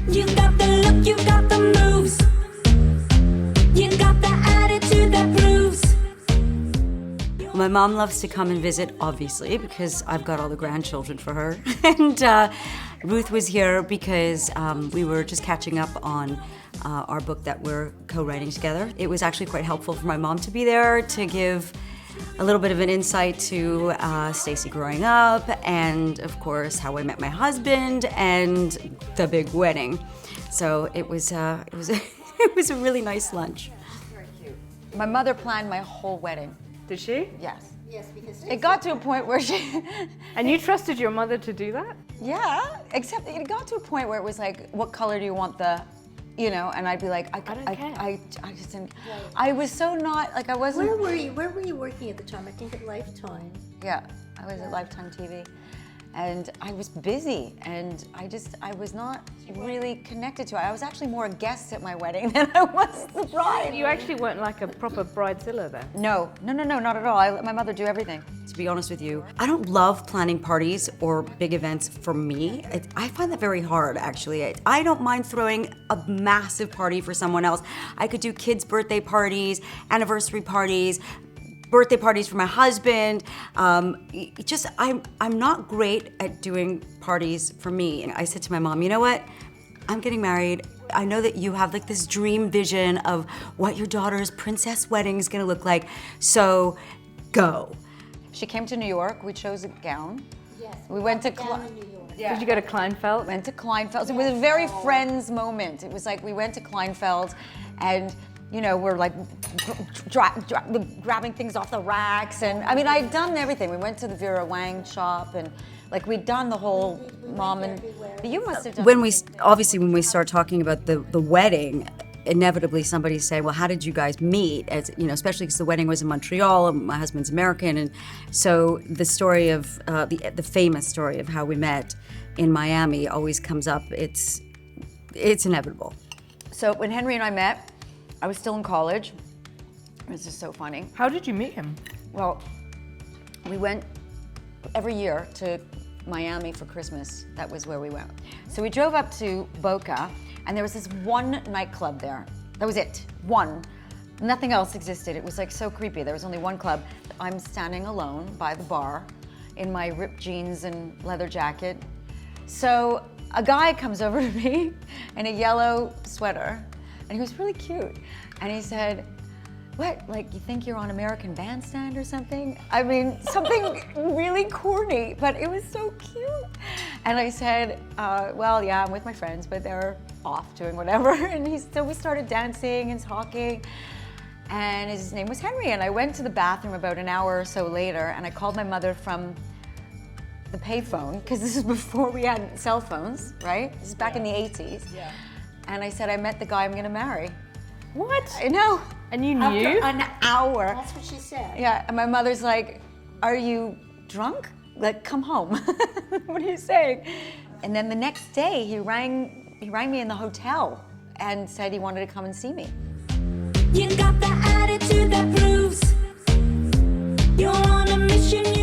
You got the look, you got the moves. You got the attitude that proves. My mom loves to come and visit, obviously, because I've got all the grandchildren for her. And Ruth was here because we were just catching up on our book that we're co-writing together. It was actually quite helpful for my mom to be there to give a little bit of an insight to Stacey growing up, and of course how I met my husband and the big wedding. So it was it was a really nice lunch. Very cute. My mother planned my whole wedding. Did she? Yes. Yes, because It got to a point where she. And you trusted your mother to do that? Yeah, except it got to a point where it was like, what color do you want the, you know? And I'd be like, I just didn't. Right. I was so not like I wasn't. Where were you? Where were you working at the time? I think at Lifetime. Yeah, I was at Lifetime TV, and I was busy, and I was not really connected to it. I was actually more a guest at my wedding than I was the bride. You actually weren't like a proper bridezilla then? No, not at all. I let my mother do everything. To be honest with you, I don't love planning parties or big events for me. I find that very hard, actually. I don't mind throwing a massive party for someone else. I could do kids' birthday parties, anniversary parties, birthday parties for my husband. I'm not great at doing parties for me. And I said to my mom, you know what? I'm getting married. I know that you have like this dream vision of what your daughter's princess wedding is gonna look like, so go. She came to New York. We chose a gown. Yes. We went to down in New York. Did you go to Kleinfeld? Went to Kleinfeld. It was a very Friends moment. It was like we went to Kleinfeld, and you know we're like grabbing things off the racks, and I mean I'd done everything. We went to the Vera Wang shop, and like we'd done the whole mom and. But you must have done. When we start talking about the wedding, inevitably somebody say, well, how did you guys meet? As you know, especially because the wedding was in Montreal and my husband's American, and so the story of the famous story of how we met in Miami always comes up. It's inevitable. So when Henry and I met, I was still in college. This is so funny. How did you meet him? Well, we went every year to Miami for Christmas. That was where we went. So we drove up to Boca, and there was this one nightclub there. That was it, one. Nothing else existed. It was like so creepy. There was only one club. I'm standing alone by the bar in my ripped jeans and leather jacket. So a guy comes over to me in a yellow sweater, and he was really cute. And he said, what, like you think you're on American Bandstand or something? I mean, something really corny, but it was so cute. And I said, well, yeah, I'm with my friends, but they're off doing whatever. And so we started dancing and talking, and his name was Henry. And I went to the bathroom about an hour or so later, and I called my mother from the payphone, because this is before we had cell phones, right? This is back in the 80s. Yeah. And I said, I met the guy I'm gonna marry. What? I know. And you After knew? an hour. That's what she said. Yeah, and my mother's like, are you drunk? Like, come home. What are you saying? And then the next day, he rang me in the hotel and said he wanted to come and see me. You got the attitude that proves. You're on a mission.